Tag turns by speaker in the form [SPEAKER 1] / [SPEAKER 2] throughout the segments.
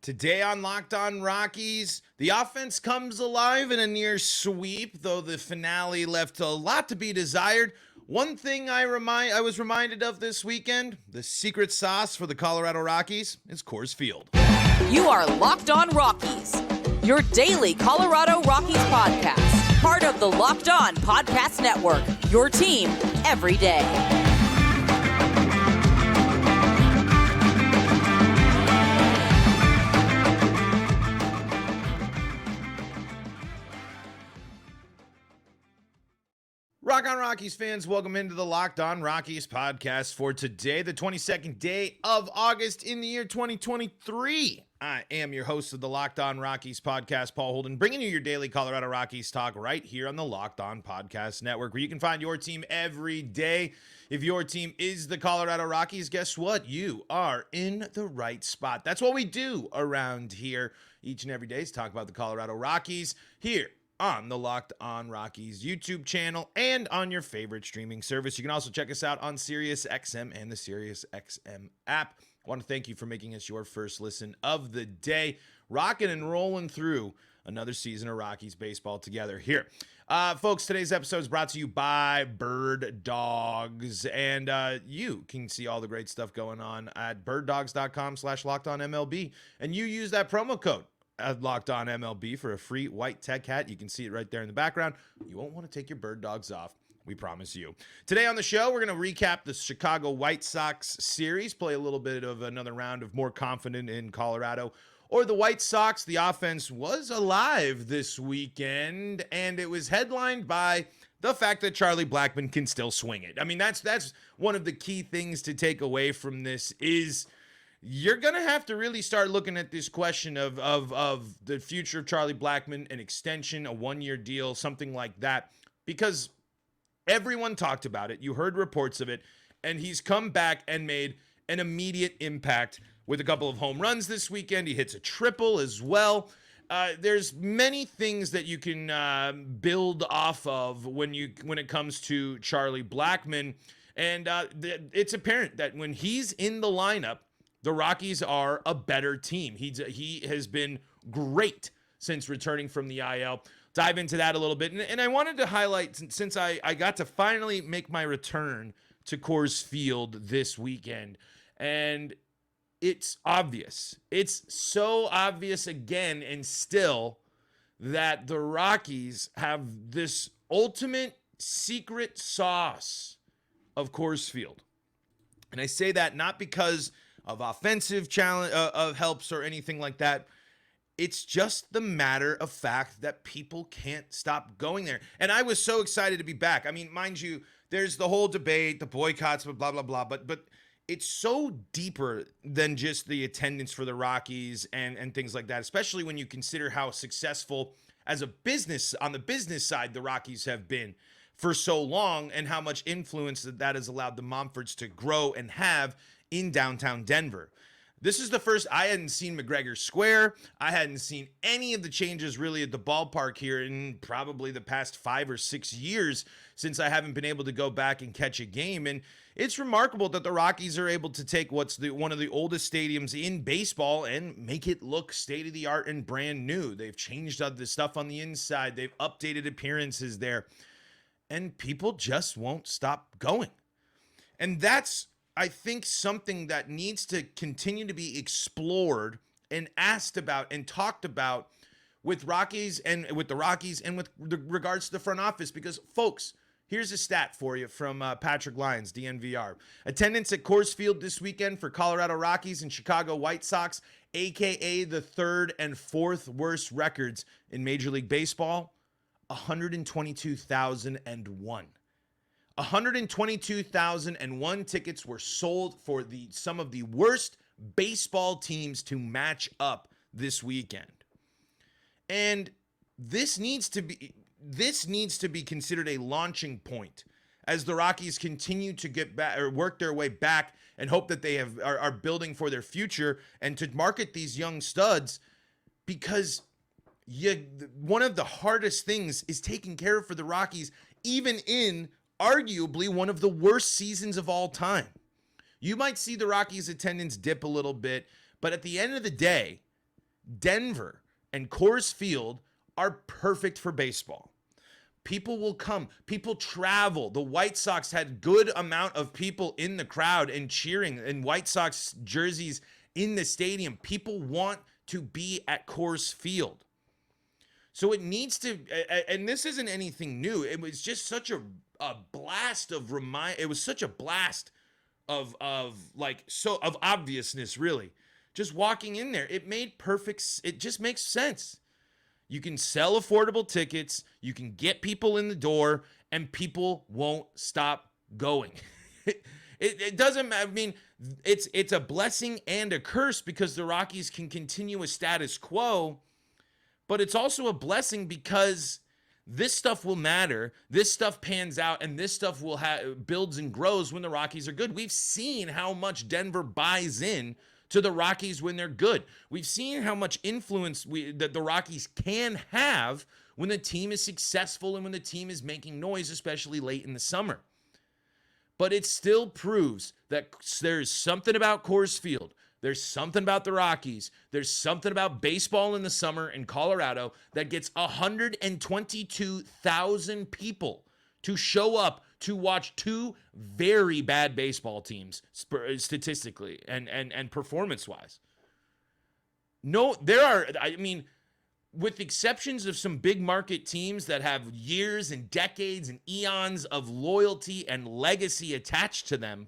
[SPEAKER 1] Today on Locked On Rockies, the offense comes alive in a near sweep, though the finale left a lot to be desired. One thing I was reminded of this weekend, the secret sauce for the Colorado Rockies is Coors Field.
[SPEAKER 2] You are Locked On Rockies, your daily Colorado Rockies podcast, part of the Locked On Podcast Network, your team every day.
[SPEAKER 1] Rock on Rockies fans, welcome into the Locked On Rockies podcast for today, the 22nd day of August in the year 2023. I am your host of the Locked On Rockies podcast, Paul Holden, bringing you your daily Colorado Rockies talk right here on the Locked On Podcast Network, where you can find your team every day. If your team is the Colorado Rockies, guess what? You are in the right spot. That's what we do around here each and every day is talk about the Colorado Rockies here on the Locked On Rockies YouTube channel and on your favorite streaming service. You can also check us out on SiriusXM and the SiriusXM app. I want to thank you for making us your first listen of the day. Rocking and rolling through another season of Rockies baseball together here. Folks, today's episode is brought to you by BirdDogs, and you can see all the great stuff going on at birddogs.com/LockedOnMLB, and you use that promo code Locked On MLB for a free white tech hat. You can see it right there in the background. You won't want to take your bird dogs off. We promise you. Today on the show, we're going to recap the Chicago White Sox series, play a little bit of another round of more confident in Colorado or the White Sox. The offense was alive this weekend, and it was headlined by the fact that Charlie Blackmon can still swing it. I mean, that's one of the key things to take away from this is you're going to have to really start looking at this question of the future of Charlie Blackmon, an extension, a one-year deal, something like that, because everyone talked about it. You heard reports of it, and he's come back and made an immediate impact with a couple of home runs this weekend. He hits a triple as well. There's many things that you can build off of when it comes to Charlie Blackmon, and it's apparent that when he's in the lineup, the Rockies are a better team. He has been great since returning from the IL. Dive into that a little bit. And I wanted to highlight, since I got to finally make my return to Coors Field this weekend, and it's obvious. It's so obvious again and still that the Rockies have this ultimate secret sauce of Coors Field. And I say that not because of offensive challenge of helps or anything like that. It's just the matter of fact that people can't stop going there. And I was so excited to be back. I mean, mind you, there's the whole debate, the boycotts, blah, blah, blah. But it's so deeper than just the attendance for the Rockies and things like that, especially when you consider how successful as a business, on the business side, the Rockies have been for so long and how much influence that has allowed the Momfords to grow and have in downtown Denver. This is the first I hadn't seen McGregor Square. I hadn't seen any of the changes really at the ballpark here in probably the past 5 or 6 years since I haven't been able to go back and catch a game. And it's remarkable that the Rockies are able to take what's one of the oldest stadiums in baseball and make it look state-of-the-art and brand new. They've changed the stuff on the inside. They've updated appearances there. And people just won't stop going. And that's, I think, something that needs to continue to be explored and asked about and talked about with Rockies and with the Rockies and with regards to the front office. Because, folks, here's a stat for you from Patrick Lyons, DNVR. Attendance at Coors Field this weekend for Colorado Rockies and Chicago White Sox, a.k.a. the third and fourth worst records in Major League Baseball, 122,001. 122,001 tickets were sold for some of the worst baseball teams to match up this weekend. And this needs to be considered a launching point as the Rockies continue to get back or work their way back and hope that they are building for their future and to market these young studs, because one of the hardest things is taking care of for the Rockies, even in arguably one of the worst seasons of all time. You might see the Rockies attendance dip a little bit, but at the end of the day, Denver and Coors Field are perfect for baseball. People will come. People travel. The White Sox had good amount of people in the crowd and cheering in White Sox jerseys in the stadium. People want to be at Coors Field. So it needs to, and this isn't anything new. It was just such a blast of it was such a blast of obviousness, really. Just walking in there, it just makes sense. You can sell affordable tickets, you can get people in the door, and people won't stop going. It doesn't, I mean, it's a blessing and a curse because the Rockies can continue a status quo, but it's also a blessing because this stuff will matter, this stuff pans out, and this stuff will builds and grows when the Rockies are good. We've seen how much Denver buys in to the Rockies when they're good. We've seen how much influence that the Rockies can have when the team is successful and when the team is making noise, especially late in the summer. But it still proves that there's something about Coors Field. There's something about the Rockies. There's something about baseball in the summer in Colorado that gets 122,000 people to show up to watch two very bad baseball teams statistically and performance-wise. No, with exceptions of some big market teams that have years and decades and eons of loyalty and legacy attached to them,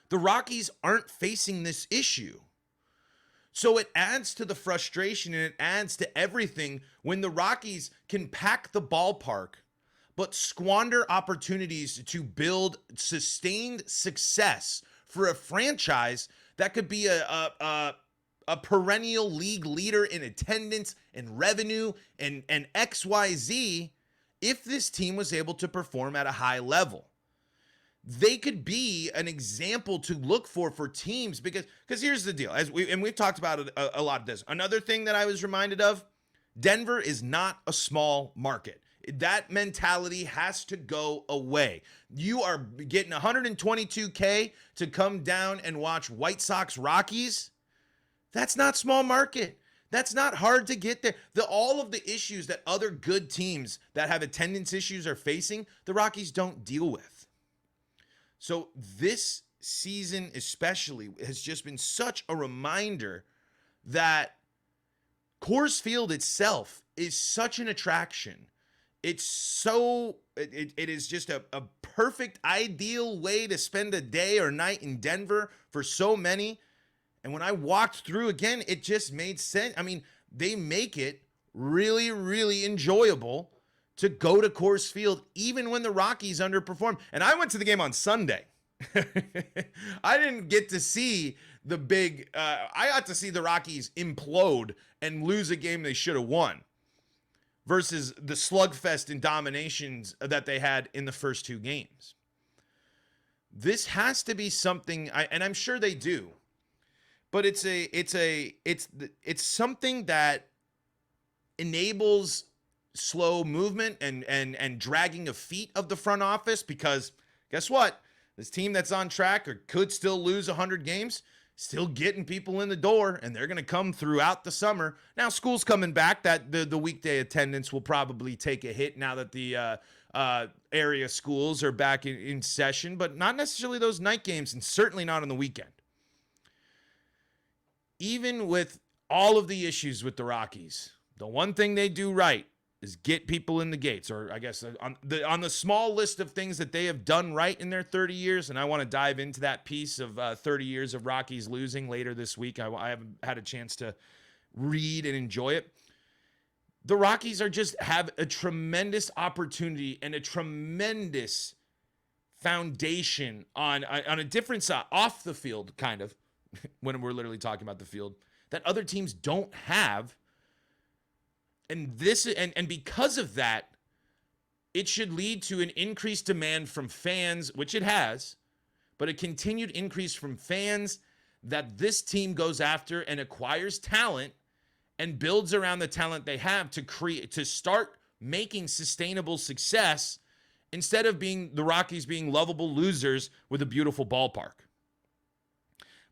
[SPEAKER 1] the Rockies aren't facing this issue. So it adds to the frustration and it adds to everything when the Rockies can pack the ballpark but squander opportunities to build sustained success for a franchise that could be a perennial league leader in attendance and revenue and XYZ if this team was able to perform at a high level. They could be an example to look for teams because here's the deal. We've talked about it a lot of this. Another thing that I was reminded of, Denver is not a small market. That mentality has to go away. You are getting $122K to come down and watch White Sox Rockies. That's not small market. That's not hard to get there. All of the issues that other good teams that have attendance issues are facing, the Rockies don't deal with. So this season especially has just been such a reminder that Coors Field itself is such an attraction. It is just a perfect, ideal way to spend a day or night in Denver for so many. And when I walked through again, it just made sense. I mean, they make it really, really enjoyable to go to Coors Field, even when the Rockies underperform. And I went to the game on Sunday. I didn't get to see the big, I got to see the Rockies implode and lose a game they should have won versus the slugfest and dominations that they had in the first two games. This has to be something, and I'm sure they do, but it's something that enables slow movement and dragging of feet of the front office, because guess what? This team that's on track or could still lose 100 games, still getting people in the door, and they're going to come throughout the summer. Now, school's coming back. That the weekday attendance will probably take a hit now that the area schools are back in session, but not necessarily those night games, and certainly not on the weekend. Even with all of the issues with the Rockies, the one thing they do right is get people in the gates, or I guess on the small list of things that they have done right in their 30 years, and I want to dive into that piece of 30 years of Rockies losing later this week. I haven't had a chance to read and enjoy it. The Rockies have a tremendous opportunity and a tremendous foundation on a different side, off the field, kind of, when we're literally talking about the field, that other teams don't have. And because of that, it should lead to an increased demand from fans, which it has, but a continued increase from fans that this team goes after and acquires talent and builds around the talent they have to start making sustainable success instead of the Rockies being lovable losers with a beautiful ballpark.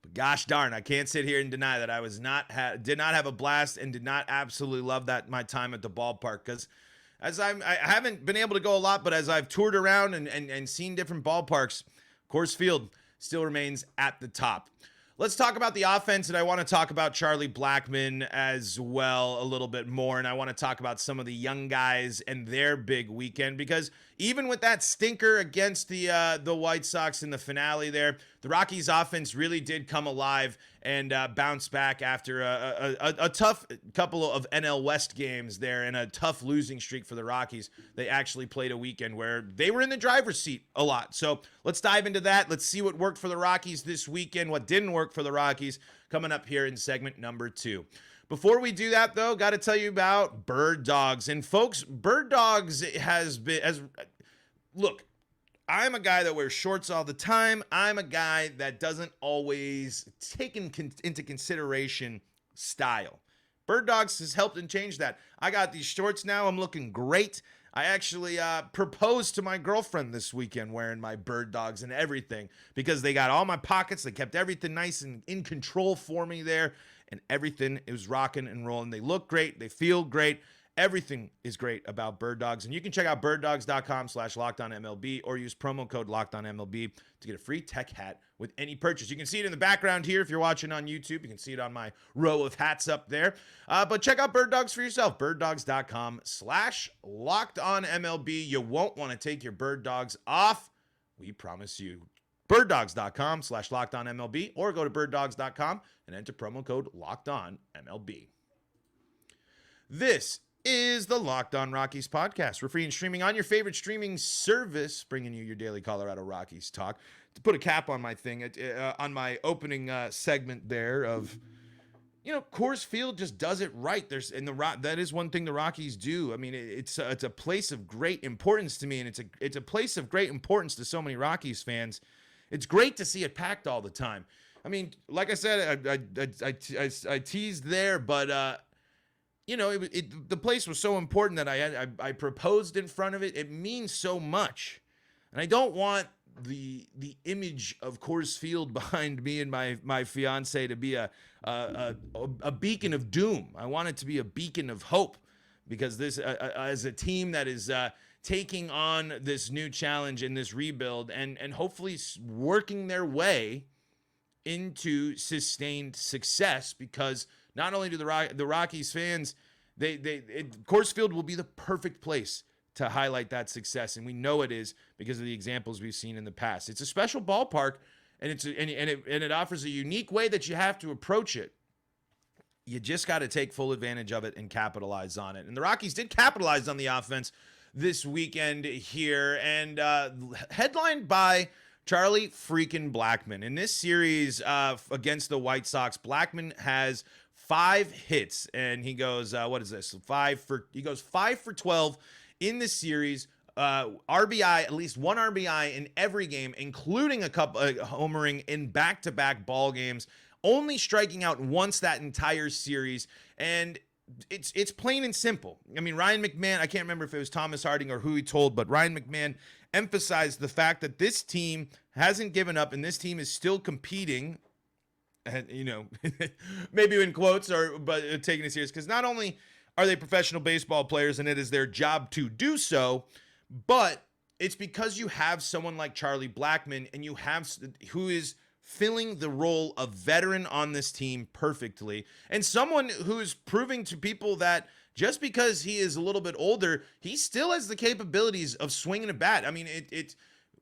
[SPEAKER 1] But gosh darn, I can't sit here and deny that I did not have a blast and did not absolutely love my time at the ballpark, because I haven't been able to go a lot, but as I've toured around and seen different ballparks, Coors Field still remains at the top. Let's talk about the offense, and I want to talk about Charlie Blackmon as well a little bit more, and I want to talk about some of the young guys and their big weekend, because even with that stinker against the White Sox in the finale there, the Rockies offense really did come alive and bounce back after a tough couple of NL West games there and a tough losing streak for the Rockies. They actually played a weekend where they were in the driver's seat a lot. So let's dive into that. Let's see what worked for the Rockies this weekend, what didn't work for the Rockies, coming up here in segment number 2. Before we do that, though, got to tell you about Bird Dogs. And folks, Bird Dogs look, I'm a guy that wears shorts all the time. I'm a guy that doesn't always take into consideration style. Bird Dogs has helped and changed that. I got these shorts now. I'm looking great. I actually proposed to my girlfriend this weekend wearing my Bird Dogs and everything, because they got all my pockets. They kept everything nice and in control for me there, and everything is rocking and rolling. They look great. They feel great. Everything is great about Bird Dogs, and you can check out birddogs.com/LockedOnMLB or use promo code LockedOnMLB to get a free tech hat with any purchase. You can see it in the background here if you're watching on YouTube. You can see it on my row of hats up there. But check out Bird Dogs for yourself. birddogs.com/LockedOnMLB. You won't want to take your Bird Dogs off. We promise you. birddogs.com/LockedOnMLB or go to birddogs.com and enter promo code LockedOnMLB. This is the Locked On Rockies podcast. We're free and streaming on your favorite streaming service, bringing you your daily Colorado Rockies talk. To put a cap on my thing, on my opening segment there of, Coors Field just does it right. That is one thing the Rockies do. I mean, it's a place of great importance to me, and it's a place of great importance to so many Rockies fans. It's great to see it packed all the time. I mean, like I said, I teased there, but the place was so important that I proposed in front of it. It means so much, and I don't want the image of Coors Field behind me and my fiance to be a beacon of doom. I want it to be a beacon of hope, because this as a team that is taking on this new challenge in this rebuild and hopefully working their way into sustained success, because not only do the Rockies fans, Coors Field will be the perfect place to highlight that success, and we know it is because of the examples we've seen in the past. It's a special ballpark, and it offers a unique way that you have to approach it. You just got to take full advantage of it and capitalize on it. And the Rockies did capitalize on the offense this weekend here, and headlined by Charlie freaking Blackmon. In this series against the White Sox, Blackmon has 5 hits, and he goes, what is this? 5 for 12 in the series. RBI, at least one RBI in every game, including a couple homering in back-to-back ball games, only striking out once that entire series. And it's plain and simple. I mean, Ryan McMahon, I can't remember if it was Thomas Harding or who he told, but Ryan McMahon emphasized the fact that this team hasn't given up and this team is still competing, and maybe in quotes, but taking it serious, because not only are they professional baseball players and it is their job to do so, but it's because you have someone like Charlie Blackmon, and who is filling the role of veteran on this team perfectly, and someone who is proving to people that just because he is a little bit older, he still has the capabilities of swinging a bat. I mean,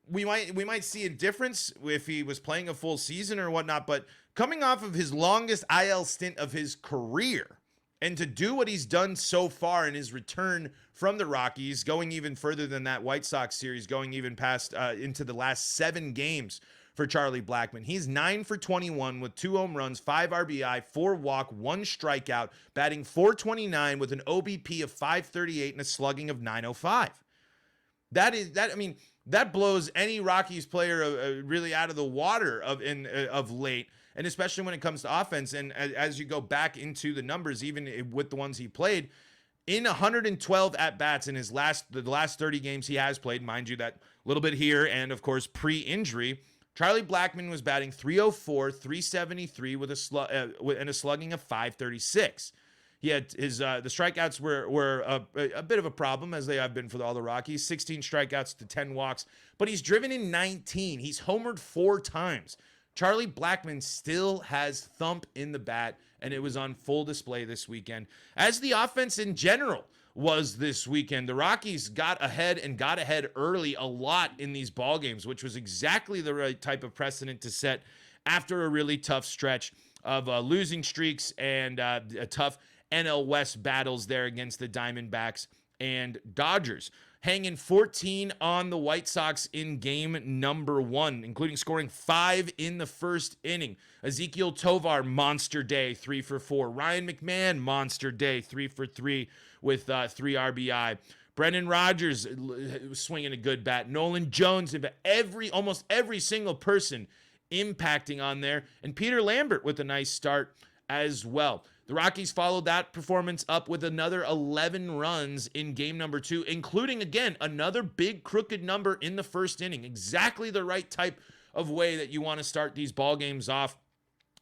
[SPEAKER 1] we might see a difference if he was playing a full season or whatnot, but coming off of his longest IL stint of his career, and to do what he's done so far in his return from the Rockies, going even further than that White Sox series, going even past into the last 7 games for Charlie Blackmon. He's 9 for 21 with 2 home runs, 5 RBI, 4 walk, 1 strikeout, batting .429 with an OBP of .538 and a slugging of .905. That blows any Rockies player really out of the water of late, and especially when it comes to offense. And as you go back into the numbers, even with the ones he played, in 112 at-bats in the last 30 games he has played, mind you, that little bit here and, of course, pre-injury, Charlie Blackmon was batting .304, .373 with and a slugging of .536. He had his the strikeouts were a bit of a problem, as they have been for all the Rockies. 16 strikeouts to 10 walks, but he's driven in 19. He's homered 4 times. Charlie Blackmon still has thump in the bat, and it was on full display this weekend, as the offense in general was this weekend. The Rockies got ahead early a lot in these ball games, which was exactly the right type of precedent to set after a really tough stretch of losing streaks and a tough NL West battles there against the Diamondbacks and Dodgers. Hanging 14 on the White Sox in game number 1, including scoring 5 in the first inning. Ezekiel Tovar, monster day, 3 for 4. Ryan McMahon, monster day, 3 for 3 with 3 RBI. Brendan Rodgers swinging a good bat. Nolan Jones, almost every single person impacting on there. And Peter Lambert with a nice start as well. The Rockies followed that performance up with another 11 runs in game number 2, including, again, another big crooked number in the first inning. Exactly the right type of way that you want to start these ball games off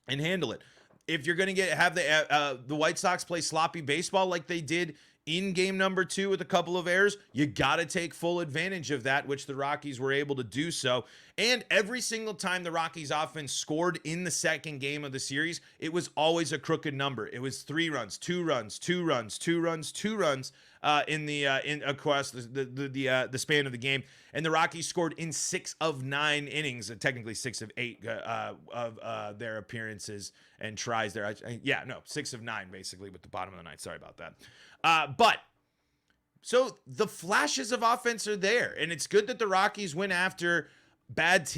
[SPEAKER 1] and handle it. If you're going to have the White Sox play sloppy baseball like they did in game number 2 with a couple of errors, you got to take full advantage of that, which the Rockies were able to do so. And every single time the Rockies offense scored in the second game of the series, it was always a crooked number. It was 3 runs, 2 runs, 2 runs, 2 runs, 2 runs in across the span of the game. And the Rockies scored in 6 of 9 innings, technically 6 of 8 of their appearances and tries there. 6 of 9 basically with the bottom of the ninth. Sorry about that. But so the flashes of offense are there, and it's good that the Rockies went after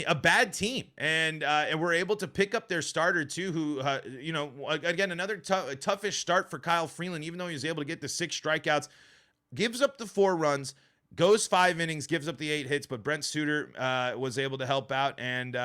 [SPEAKER 1] a bad team, and were able to pick up their starter too, who again, another toughish start for Kyle Freeland, even though he was able to get the 6 strikeouts, gives up the 4 runs, goes 5 innings, gives up the 8 hits, but Brent Suter was able to help out. And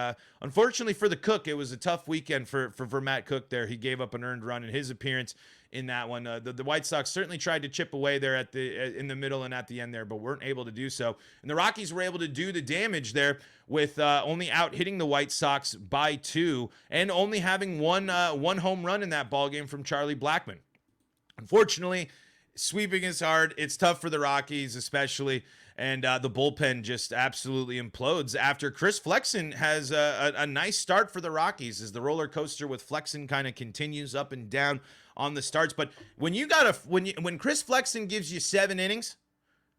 [SPEAKER 1] unfortunately for the Cook, it was a tough weekend for Matt Cook there. He gave up an earned run in his appearance in that one. The White Sox certainly tried to chip away there in the middle and at the end there, but weren't able to do so. And the Rockies were able to do the damage there with only out hitting the White Sox by 2 and only having one home run in that ball game from Charlie Blackmon. Unfortunately, sweeping is hard. It's tough for the Rockies, especially, and the bullpen just absolutely implodes after Chris Flexen has a nice start for the Rockies as the roller coaster with Flexen kind of continues up and down on the starts. But when Chris Flexen gives you 7 innings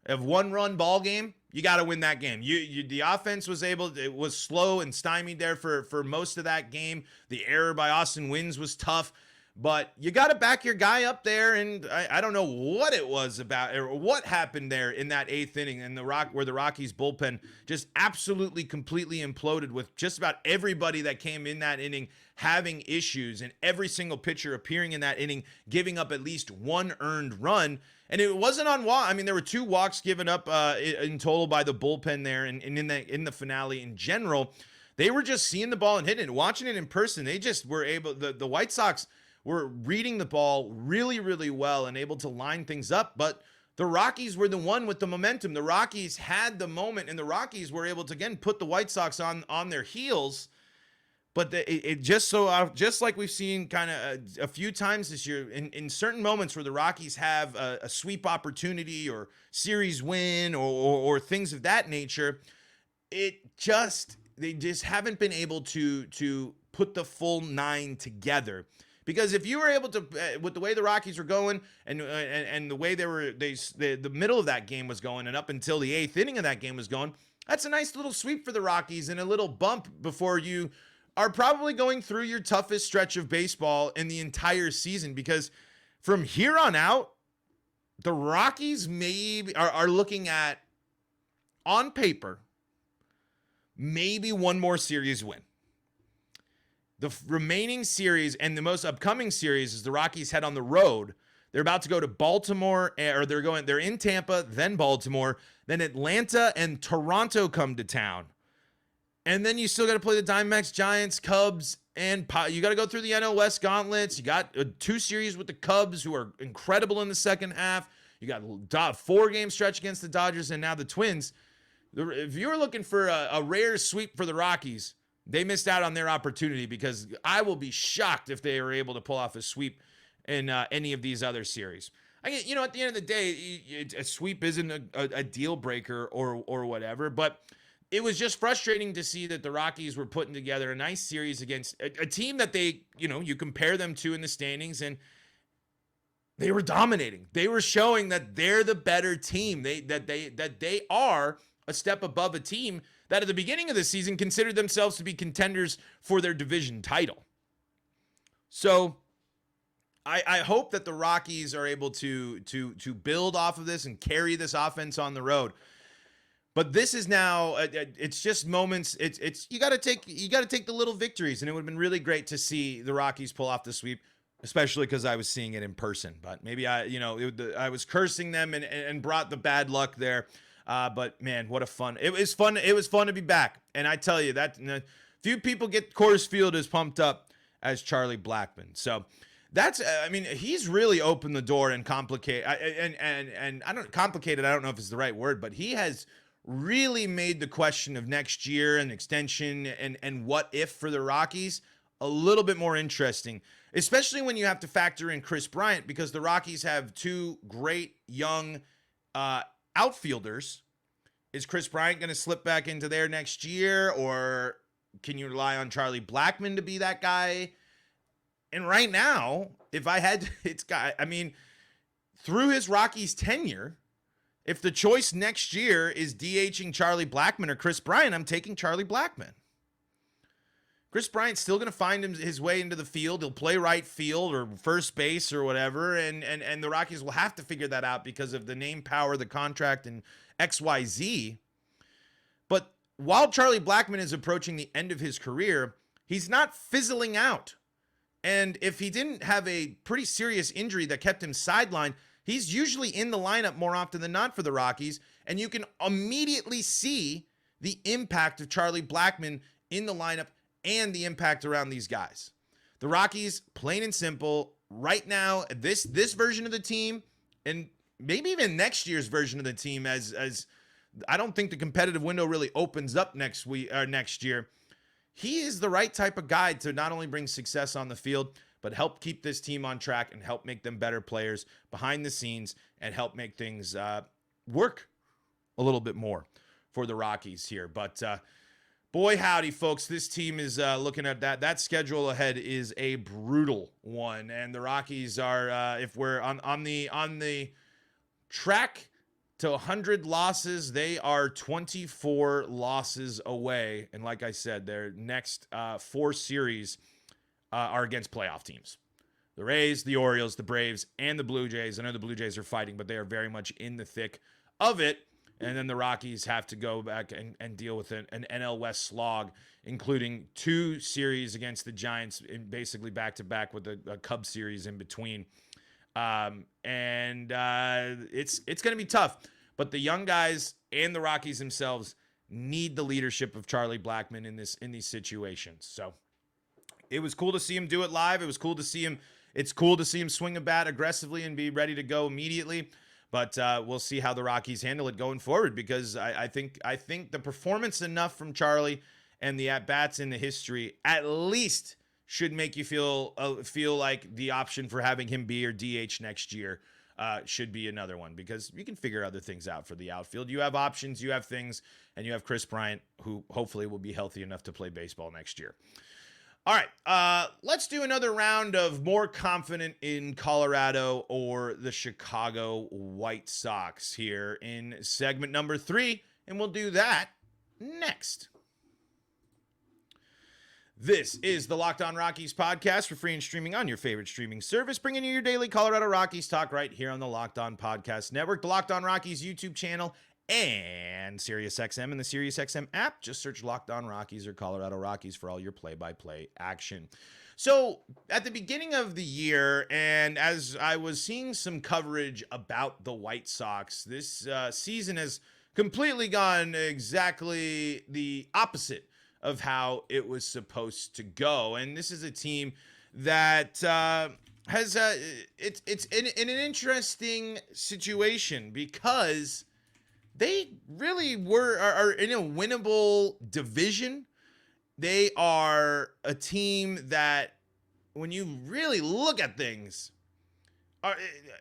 [SPEAKER 1] of 1-run ball game, you got to win that game. The offense was slow and stymied there for most of that game. The error by Austin Wynns was tough. But you got to back your guy up there, and I don't know what it was about or what happened there in that 8th inning and where the Rockies bullpen just absolutely completely imploded with just about everybody that came in that inning having issues and every single pitcher appearing in that inning giving up at least 1 earned run. And it wasn't on walk. I mean, there were 2 walks given up in total by the bullpen there, and in the finale in general. They were just seeing the ball and hitting it, watching it in person. They just were able. The White Sox were reading the ball really, really well and able to line things up. But the Rockies were the one with the momentum. The Rockies had the moment, and the Rockies were able to, again, put the White Sox on their heels. But just like we've seen kind of a few times this year, in certain moments where the Rockies have a sweep opportunity or series win or things of that nature, they just haven't been able to put the full 9 together. Because if you were able to, with the way the Rockies were going and the way the middle of that game was going and up until the 8th inning of that game was going, that's a nice little sweep for the Rockies and a little bump before you are probably going through your toughest stretch of baseball in the entire season. Because from here on out, the Rockies are looking at, on paper, maybe one more series win. The remaining series and the most upcoming series is the Rockies head on the road. They're about to go to Baltimore, or they're in Tampa, then Baltimore, then Atlanta and Toronto come to town. And then you still got to play the Diamondbacks, Giants, Cubs, and you got to go through the NL West gauntlets. You got 2 series with the Cubs, who are incredible in the second half. You got a 4-game stretch against the Dodgers and now the Twins. If you were looking for a rare sweep for the Rockies, They missed out on their opportunity, because I will be shocked if they are able to pull off a sweep in any of these other series. At the end of the day, a sweep isn't a deal breaker or whatever, but it was just frustrating to see that the Rockies were putting together a nice series against a team that you compare them to in the standings, and they were dominating. They were showing that they're the better team. That they are a step above a team that at the beginning of the season considered themselves to be contenders for their division title. So I hope that the Rockies are able to build off of this and carry this offense on the road. But this is now, it's just moments. It's you got to take the little victories, and it would have been really great to see the Rockies pull off the sweep, especially because I was seeing it in person. But maybe I was cursing them and brought the bad luck there. But man, what a fun! It was fun. It was fun to be back, and I tell you that few people get Coors Field as pumped up as Charlie Blackmon. So that's, he's really opened the door and complicated. And I don't complicated. I don't know if it's the right word, but he has really made the question of next year and extension and what if for the Rockies a little bit more interesting, especially when you have to factor in Kris Bryant, because the Rockies have two great young outfielders. Is Kris Bryant going to slip back into there next year, or can you rely on Charlie Blackmon to be that guy? And right now, if I had, through his Rockies tenure, if the choice next year is DHing Charlie Blackmon or Kris Bryant, I'm taking Charlie Blackmon. Kris Bryant's still going to find his way into the field. He'll play right field or first base or whatever, and the Rockies will have to figure that out because of the name power, the contract, and XYZ. But while Charlie Blackmon is approaching the end of his career, he's not fizzling out. And if he didn't have a pretty serious injury that kept him sidelined, he's usually in the lineup more often than not for the Rockies, and you can immediately see the impact of Charlie Blackmon in the lineup and the impact around these guys. The Rockies, plain and simple, right now, this version of the team, and maybe even next year's version of the team, as I don't think the competitive window really opens up next year. He is the right type of guy to not only bring success on the field, but help keep this team on track and help make them better players behind the scenes and help make things work a little bit more for the Rockies here. But boy, howdy, folks, this team is looking at that schedule ahead is a brutal one. And the Rockies are, if we're on the track to 100 losses, they are 24 losses away. And like I said, their next 4 series are against playoff teams. The Rays, the Orioles, the Braves, and the Blue Jays. I know the Blue Jays are fighting, but they are very much in the thick of it. And then the Rockies have to go back and deal with an NL West slog, including 2 series against the Giants, basically back-to-back with a Cubs series in between. It's going to be tough. But the young guys and the Rockies themselves need the leadership of Charlie Blackmon in these situations. So it was cool to see him do it live. It was cool to see him. It's cool to see him swing a bat aggressively and be ready to go immediately. But we'll see how the Rockies handle it going forward, because I think the performance enough from Charlie and the at-bats in the history at least should make you feel like the option for having him be your DH next year should be another one, because you can figure other things out for the outfield. You have options, you have things, and you have Kris Bryant, who hopefully will be healthy enough to play baseball next year. All right, let's do another round of more confident in Colorado or the Chicago White Sox here in segment number 3, and we'll do that next. This is the Locked On Rockies podcast for free and streaming on your favorite streaming service, bringing you your daily Colorado Rockies talk right here on the Locked On Podcast Network, the Locked On Rockies YouTube channel, and SiriusXM and the SiriusXM app. Just search Locked On Rockies or Colorado Rockies for all your play-by-play action. So at the beginning of the year, and as I was seeing some coverage about the White Sox, this season has completely gone exactly the opposite of how it was supposed to go. And this is a team that has it's in an interesting situation, because they really are in a winnable division, they are a team that, when you really look at things,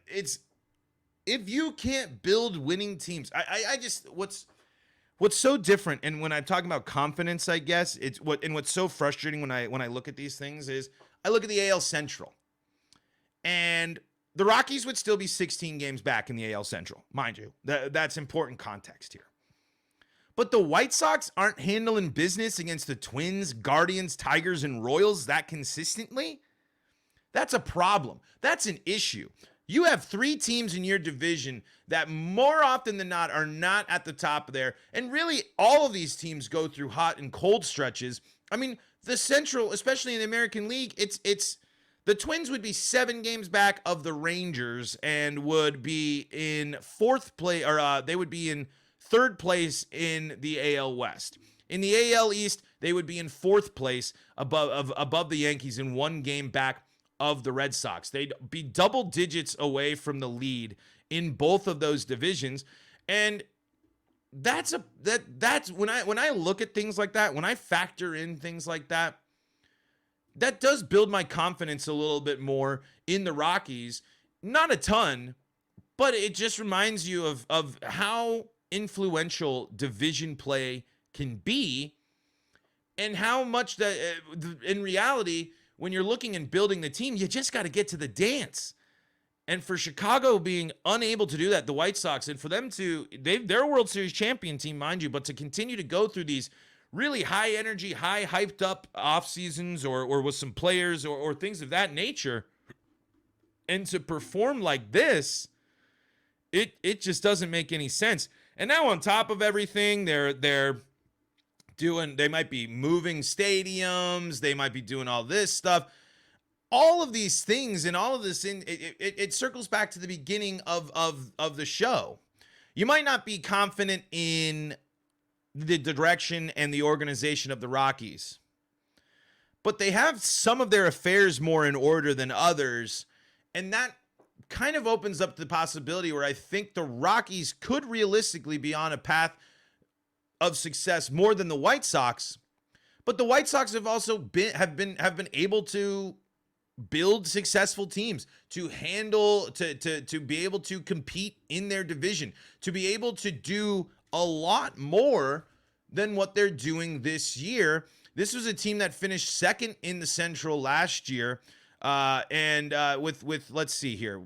[SPEAKER 1] it's if you can't build winning teams, I just what's so different, and when I'm talking about confidence, I guess what's so frustrating when I look at these things is I look at the AL Central, and the Rockies would still be 16 games back in the AL Central, mind you. That's important context here. But the White Sox aren't handling business against the Twins, Guardians, Tigers, and Royals that consistently. That's a problem. That's an issue. You have 3 teams in your division that more often than not are not at the top there. And really, all of these teams go through hot and cold stretches. I mean, the Central, especially in the American League, it's the Twins would be 7 games back of the Rangers and would be in 4th place, or they would be in 3rd place in the AL West. In the AL East, they would be in 4th place above the Yankees and 1 game back of the Red Sox. They'd be double digits away from the lead in both of those divisions. And that's when I look at things like that, when I factor in things like that, that does build my confidence a little bit more in the Rockies. Not a ton, but it just reminds you of how influential division play can be, and how much that in reality, when you're looking and building the team, you just got to get to the dance. And for Chicago being unable to do that, the White Sox, and for them they're a World Series champion team, mind you, but to continue to go through these really high energy, high hyped up off seasons or with some players or things of that nature, and to perform like this, it just doesn't make any sense. And now on top of everything, they might be moving stadiums, they might be doing all this stuff. All of these things and all of this, it circles back to the beginning of the show. You might not be confident in the direction and the organization of the Rockies, but they have some of their affairs more in order than others, and that kind of opens up the possibility where I think the Rockies could realistically be on a path of success more than the White Sox. But the White Sox have also been able to build successful teams, to handle, to be able to compete in their division, to be able to do a lot more than what they're doing this year. This was a team that finished 2nd in the Central last year, with let's see here,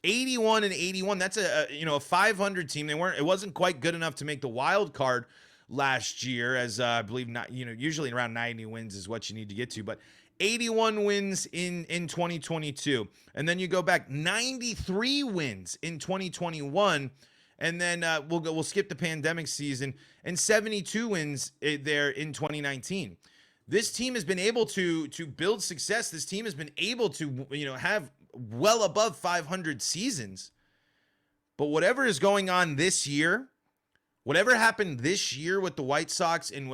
[SPEAKER 1] 81-81. That's a 500 team. It wasn't quite good enough to make the wild card last year, as I believe usually around 90 wins is what you need to get to, but 81 wins in 2022. And then you go back 93 wins in 2021. And then we'll skip the pandemic season, and 72 wins there in 2019. This team has been able to build success. This team has been able to have well above 500 seasons. But whatever is going on this year, whatever happened this year with the White Sox, and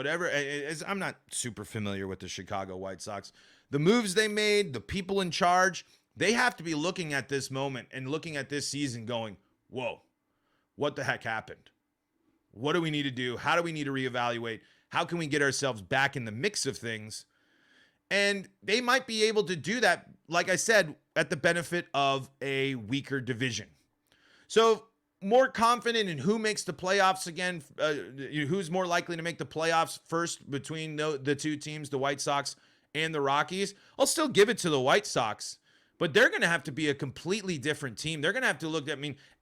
[SPEAKER 1] I'm not super familiar with the Chicago White Sox, the moves they made, the people in charge, they have to be looking at this moment and looking at this season going, whoa, what the heck happened? What do we need to do? How do we need to reevaluate? How can we get ourselves back in the mix of things? And they might be able to do that, like I said, at the benefit of a weaker division. So more confident in who makes the playoffs again, who's more likely to make the playoffs first between the two teams, the White Sox and the Rockies. I'll still give it to the White Sox, but they're going to have to be a completely different team. They're going to have to look at,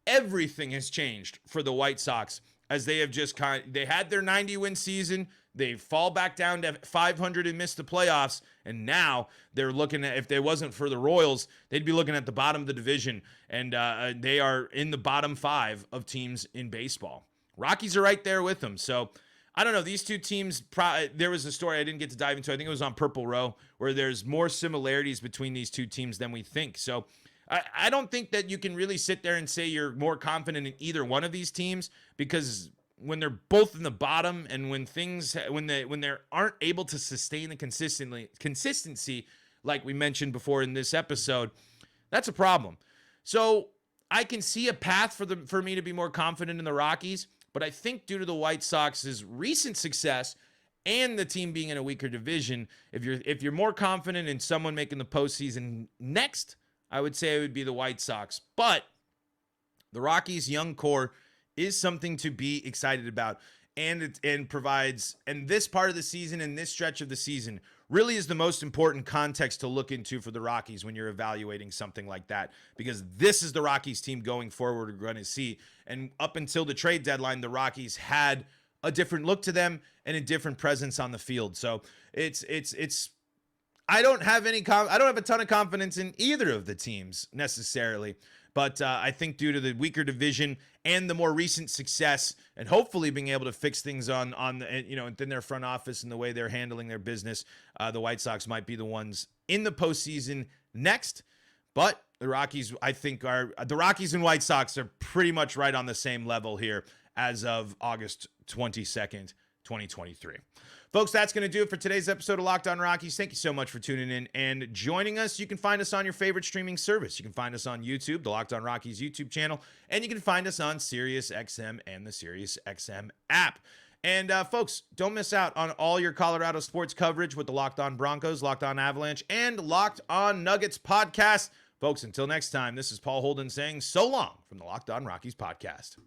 [SPEAKER 1] everything has changed for the White Sox, as they have just they had their 90-win season. They fall back down to 500 and miss the playoffs. And now they're looking at, if it wasn't for the Royals, they'd be looking at the bottom of the division. And they are in the bottom 5 of teams in baseball. Rockies are right there with them. So I don't know. These two teams, there was a story I didn't get to dive into. I think it was on Purple Row, where there's more similarities between these two teams than we think. So I don't think that you can really sit there and say you're more confident in either one of these teams, because when they're both in the bottom, and when they aren't able to sustain the consistency, like we mentioned before in this episode, that's a problem. So I can see a path for me to be more confident in the Rockies, but I think due to the White Sox's recent success and the team being in a weaker division, if you're more confident in someone making the postseason next, I would say it would be the White Sox. But the Rockies' young core is something to be excited about, and provides, and this part of the season and this stretch of the season really is the most important context to look into for the Rockies when you're evaluating something like that, because this is the Rockies team going forward we're going to see. And up until the trade deadline, the Rockies had a different look to them and a different presence on the field. So it's I don't have a ton of confidence in either of the teams necessarily, but I think due to the weaker division and the more recent success, and hopefully being able to fix things within their front office and the way they're handling their business, the White Sox might be the ones in the postseason next. But the Rockies, I think, the Rockies and White Sox are pretty much right on the same level here as of August 22nd, 2023. Folks, that's going to do it for today's episode of Locked On Rockies. Thank you so much for tuning in and joining us. You can find us on your favorite streaming service. You can find us on YouTube, the Locked On Rockies YouTube channel, and you can find us on SiriusXM and the SiriusXM app. And folks, don't miss out on all your Colorado sports coverage with the Locked On Broncos, Locked On Avalanche, and Locked On Nuggets podcast. Folks, until next time, this is Paul Holden saying so long from the Locked On Rockies podcast.